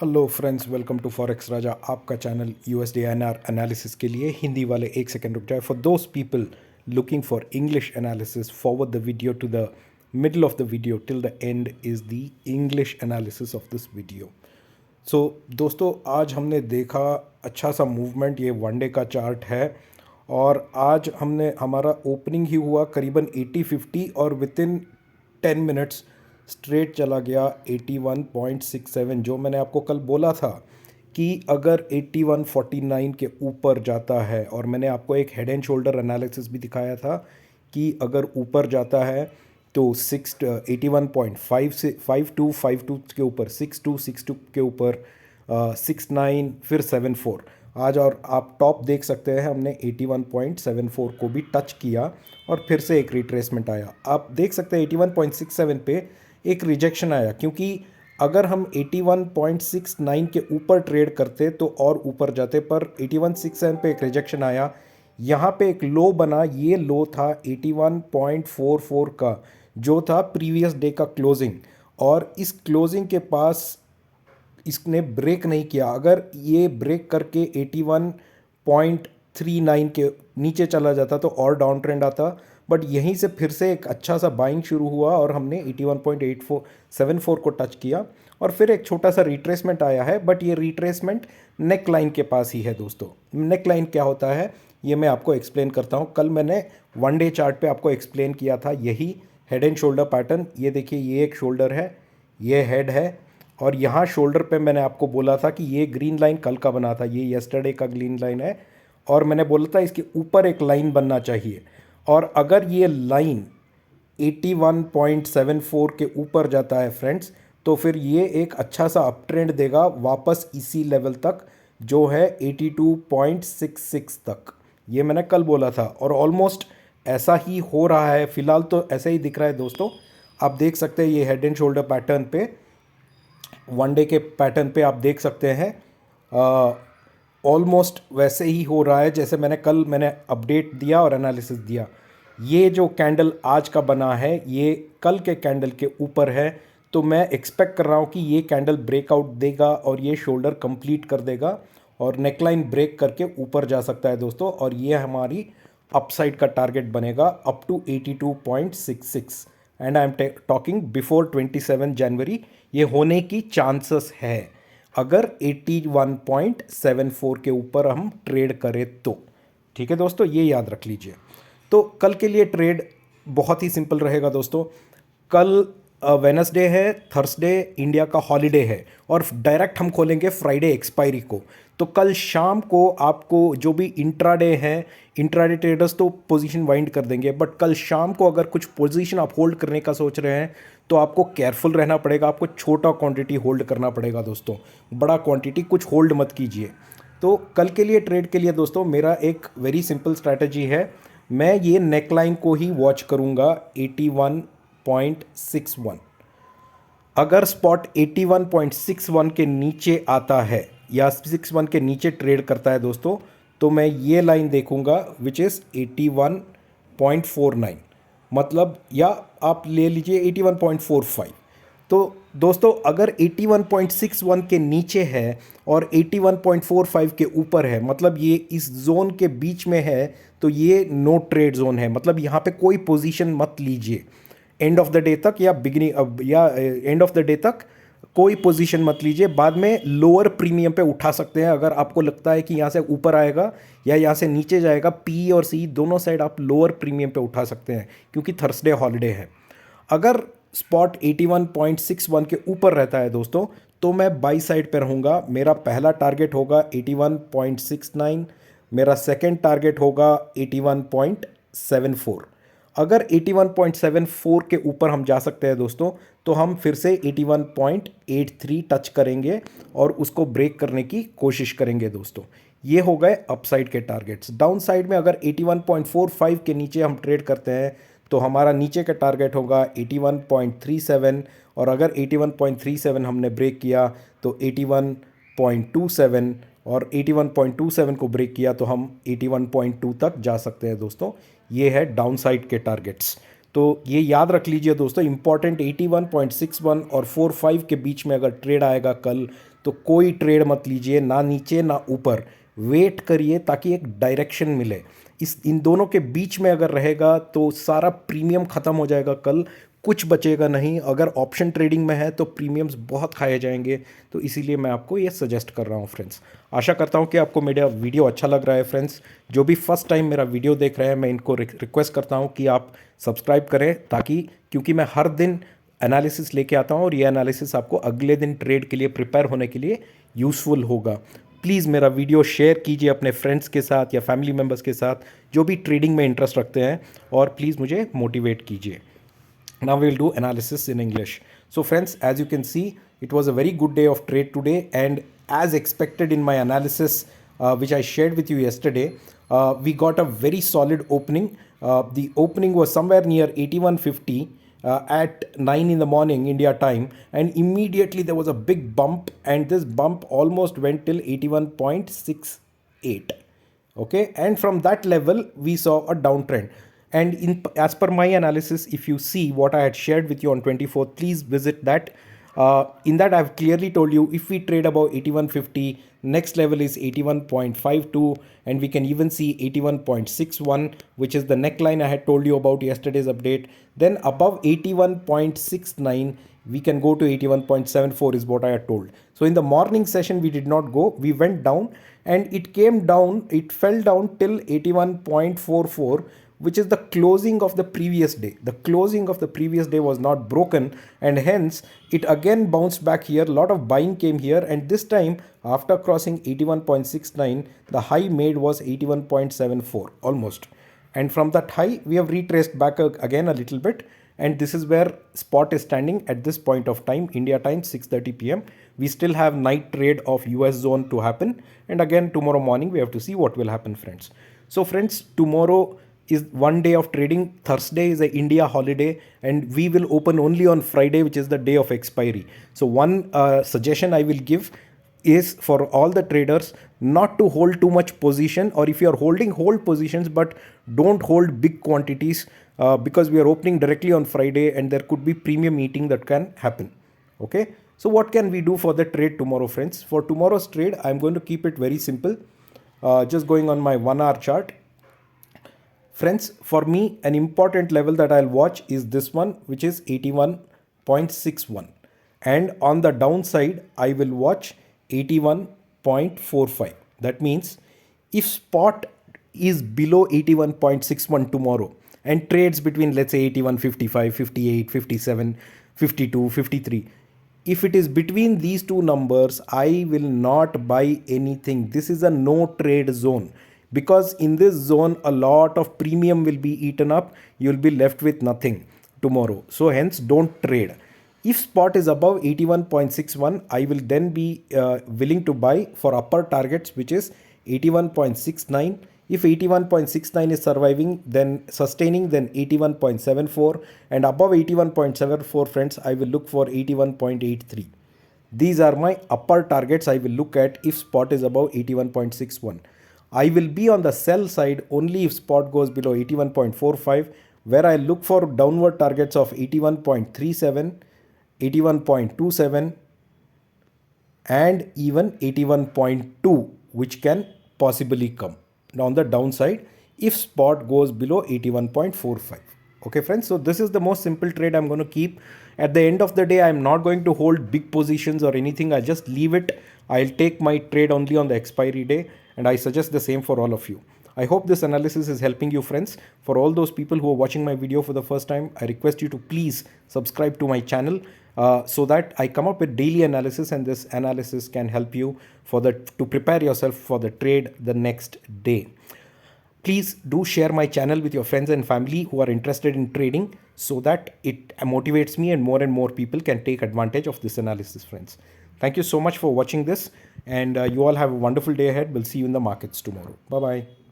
Hello friends, welcome to forex Raja. आपका channel USD NR analysis के लिए हिंदी वाले एक सेकंड रुक जाए। For those people looking for English analysis, forward the video to the middle of the video till the end is the English analysis of this video. So दोस्तों, आज हमने देखा अच्छा सा मूवमेंट। ये वनडे का चार्ट है और आज हमारा ओपनिंग ही हुआ करीबन 80-50 और विद इन 10 मिनट्स स्ट्रेट चला गया 81.67। जो मैंने आपको कल बोला था कि अगर 81.49 के ऊपर जाता है, और मैंने आपको एक हेड एंड शोल्डर एनालिसिस भी दिखाया था कि अगर ऊपर जाता है तो 81.5 से 52 के ऊपर 62 के ऊपर 69 फिर 74 आज। और आप टॉप देख सकते हैं, हमने 81.74 को भी टच किया और फिर से एक रिट्रेसमेंट आया। आप देख सकते हैं 81.67 पे एक रिजेक्शन आया, क्योंकि अगर हम 81.69 के ऊपर ट्रेड करते तो और ऊपर जाते, पर 81.67 पे एक रिजेक्शन आया। यहाँ पे एक लो बना, ये लो था 81.44 का, जो था प्रीवियस डे का क्लोजिंग। और इस क्लोजिंग के पास इसने ब्रेक नहीं किया। अगर ये ब्रेक करके 81.39 के नीचे चला जाता तो और डाउन ट्रेंड आता, बट यहीं से फिर से एक अच्छा सा बाइंग शुरू हुआ और हमने 81.74 को टच किया और फिर एक छोटा सा रिट्रेसमेंट आया है। बट ये रिट्रेसमेंट नेक लाइन के पास ही है दोस्तों। नेक लाइन क्या होता है ये मैं आपको एक्सप्लेन करता हूँ। कल मैंने वन डे चार्ट पे आपको एक्सप्लेन किया था यही हेड एंड शोल्डर पैटर्न। ये देखिए, ये एक शोल्डर है, ये हेड है, और यहाँ शोल्डर पे मैंने आपको बोला था कि ये ग्रीन लाइन कल का बना था, ये येस्टरडे का ग्रीन लाइन है, और मैंने बोला था इसके ऊपर एक लाइन बनना चाहिए। और अगर ये लाइन 81.74 के ऊपर जाता है फ्रेंड्स, तो फिर ये एक अच्छा सा अप ट्रेंड देगा वापस इसी लेवल तक, जो है 82.66 तक। ये मैंने कल बोला था और ऑलमोस्ट ऐसा ही हो रहा है। फिलहाल तो ऐसा ही दिख रहा है दोस्तों। आप देख सकते हैं ये हेड एंड शोल्डर पैटर्न पे, वनडे के पैटर्न पे आप देख सकते हैं ऑलमोस्ट वैसे ही हो रहा है जैसे मैंने अपडेट दिया और एनालिसिस दिया। ये जो कैंडल आज का बना है ये कल के कैंडल के ऊपर है, तो मैं एक्सपेक्ट कर रहा हूँ कि ये कैंडल ब्रेकआउट देगा और ये शोल्डर कंप्लीट कर देगा और नेकलाइन ब्रेक करके ऊपर जा सकता है दोस्तों। और ये हमारी अपसाइड का टारगेट बनेगा up to 82.66 and I am talking before 27 January. ये होने की चांसेस है अगर 81.74 के ऊपर हम ट्रेड करें तो। ठीक है दोस्तों, ये याद रख लीजिए। तो कल के लिए ट्रेड बहुत ही सिंपल रहेगा दोस्तों। कल वेनसडे है, थर्सडे इंडिया का हॉलीडे है और डायरेक्ट हम खोलेंगे फ्राइडे एक्सपायरी को। तो कल शाम को आपको जो भी इंट्राडे है, इंट्राडे ट्रेडर्स तो पोजीशन वाइंड कर देंगे, बट कल शाम को अगर कुछ पोजीशन आप होल्ड करने का सोच रहे हैं तो आपको केयरफुल रहना पड़ेगा। आपको छोटा क्वांटिटी होल्ड करना पड़ेगा दोस्तों, बड़ा क्वांटिटी कुछ होल्ड मत कीजिए। तो कल के लिए ट्रेड के लिए दोस्तों मेरा एक वेरी सिंपल स्ट्रैटेजी है। मैं ये नेकलाइन को ही वॉच करूंगा 81.61। अगर स्पॉट 81.61 के नीचे आता है या 61 के नीचे ट्रेड करता है दोस्तों, तो मैं ये लाइन देखूंगा विच इज़ 81.49, मतलब या आप ले लीजिए 81.45। तो दोस्तों अगर 81.61 के नीचे है और 81.45 के ऊपर है, मतलब ये इस जोन के बीच में है, तो ये नो ट्रेड जोन है। मतलब यहाँ पे कोई पोजीशन मत लीजिए एंड ऑफ द डे तक या बिगिनिंग या एंड ऑफ द डे तक कोई पोजीशन मत लीजिए। बाद में लोअर प्रीमियम पे उठा सकते हैं अगर आपको लगता है कि यहाँ से ऊपर आएगा या यहाँ से नीचे जाएगा। पी और सी दोनों साइड आप लोअर प्रीमियम पे उठा सकते हैं क्योंकि थर्सडे हॉलीडे है। अगर स्पॉट 81.61 के ऊपर रहता है दोस्तों, तो मैं बाई साइड पे रहूँगा। मेरा पहला टारगेट होगा 81.69, मेरा सेकेंड टारगेट होगा 81.74। अगर 81.74 के ऊपर हम जा सकते हैं दोस्तों, तो हम फिर से 81.83 टच करेंगे और उसको ब्रेक करने की कोशिश करेंगे दोस्तों। ये हो गए अपसाइड के टारगेट्स। डाउन साइड में अगर 81.45 के नीचे हम ट्रेड करते हैं तो हमारा नीचे का टारगेट होगा 81.37, और अगर 81.37 हमने ब्रेक किया तो 81.27, और 81.27 को ब्रेक किया तो हम 81.2 तक जा सकते हैं दोस्तों। ये है डाउन साइड के टारगेट्स। तो ये याद रख लीजिए दोस्तों, इंपॉर्टेंट 81.61 और 45 के बीच में अगर ट्रेड आएगा कल तो कोई ट्रेड मत लीजिए, ना नीचे ना ऊपर, वेट करिए ताकि एक डायरेक्शन मिले। इन दोनों के बीच में अगर रहेगा तो सारा प्रीमियम ख़त्म हो जाएगा कल, कुछ बचेगा नहीं। अगर ऑप्शन ट्रेडिंग में है तो प्रीमियम्स बहुत खाए जाएंगे, तो इसीलिए मैं आपको ये सजेस्ट कर रहा हूँ फ्रेंड्स। आशा करता हूँ कि आपको मेरा वीडियो अच्छा लग रहा है फ्रेंड्स। जो भी फर्स्ट टाइम मेरा वीडियो देख रहे हैं, मैं इनको रिक्वेस्ट करता हूँ कि आप सब्सक्राइब करें, ताकि क्योंकि मैं हर दिन एनालिसिस लेके आता हूँ और ये एनालिसिस आपको अगले दिन ट्रेड के लिए प्रिपेयर होने के लिए यूज़फुल होगा। प्लीज़ मेरा वीडियो शेयर कीजिए अपने फ्रेंड्स के साथ या फैमिली मेम्बर्स के साथ जो भी ट्रेडिंग में इंटरेस्ट रखते हैं, और प्लीज़ मुझे मोटिवेट कीजिए। Now we will do analysis in English. So friends, as you can see, it was a very good day of trade today, and as expected in my analysis which I shared with you yesterday, we got a very solid opening. The opening was somewhere near 8150 at 9 in the morning India time, and immediately there was a big bump, and this bump almost went till 81.68. Okay, and from that level we saw a downtrend. And as per my analysis, if you see what I had shared with you on 24th, please visit that. In that I've clearly told you, if we trade above 8150, next level is 81.52, and we can even see 81.61, which is the neckline I had told you about yesterday's update. Then above 81.69 we can go to 81.74 is what I had told. So in the morning session we did not go, we went down, and it came down, it fell down till 81.44, which is the closing of the previous day. The closing of the previous day was not broken, and hence it again bounced back here. A lot of buying came here, and this time after crossing 81.69, the high made was 81.74 almost. And from that high we have retraced back again a little bit, and this is where spot is standing at this point of time, India time 6:30 p.m. We still have night trade of US zone to happen, and again tomorrow morning we have to see what will happen, friends. So friends, tomorrow is one day of trading. Thursday is a India holiday, and we will open only on Friday, which is the day of expiry. So one suggestion I will give is for all the traders not to hold too much position, or if you are holding, hold positions, but don't hold big quantities, because we are opening directly on Friday and there could be premium eating that can happen. Okay, so what can we do for the trade tomorrow, friends? For tomorrow's trade, I'm going to keep it very simple. Just going on my 1 hour chart. Friends, for me, an important level that I'll watch is this one, which is 81.61. And on the downside, I will watch 81.45. That means if spot is below 81.61 tomorrow and trades between, let's say, 81.55, 58, 57, 52, 53, if it is between these two numbers, I will not buy anything. This is a no trade zone, because in this zone a lot of premium will be eaten up. You will be left with nothing tomorrow. So hence don't trade. If spot is above 81.61, I will then be willing to buy for upper targets, which is 81.69. If 81.69 is surviving, then sustaining, then 81.74, and above 81.74, friends, I will look for 81.83. These are my upper targets I will look at if spot is above 81.61. I will be on the sell side only if spot goes below 81.45, where I look for downward targets of 81.37, 81.27, and even 81.2, which can possibly come on the downside if spot goes below 81.45. Okay, friends, so this is the most simple trade I'm going to keep. At the end of the day, I'm not going to hold big positions or anything. I'll just leave it. I'll take my trade only on the expiry day, and I suggest the same for all of you. I hope this analysis is helping you, friends. For all those people who are watching my video for the first time, I request you to please subscribe to my channel, so that I come up with daily analysis, and this analysis can help you to prepare yourself for the trade the next day. Please do share my channel with your friends and family who are interested in trading, so that it motivates me and more people can take advantage of this analysis, friends. Thank you so much for watching this, and you all have a wonderful day ahead. We'll see you in the markets tomorrow. Bye-bye.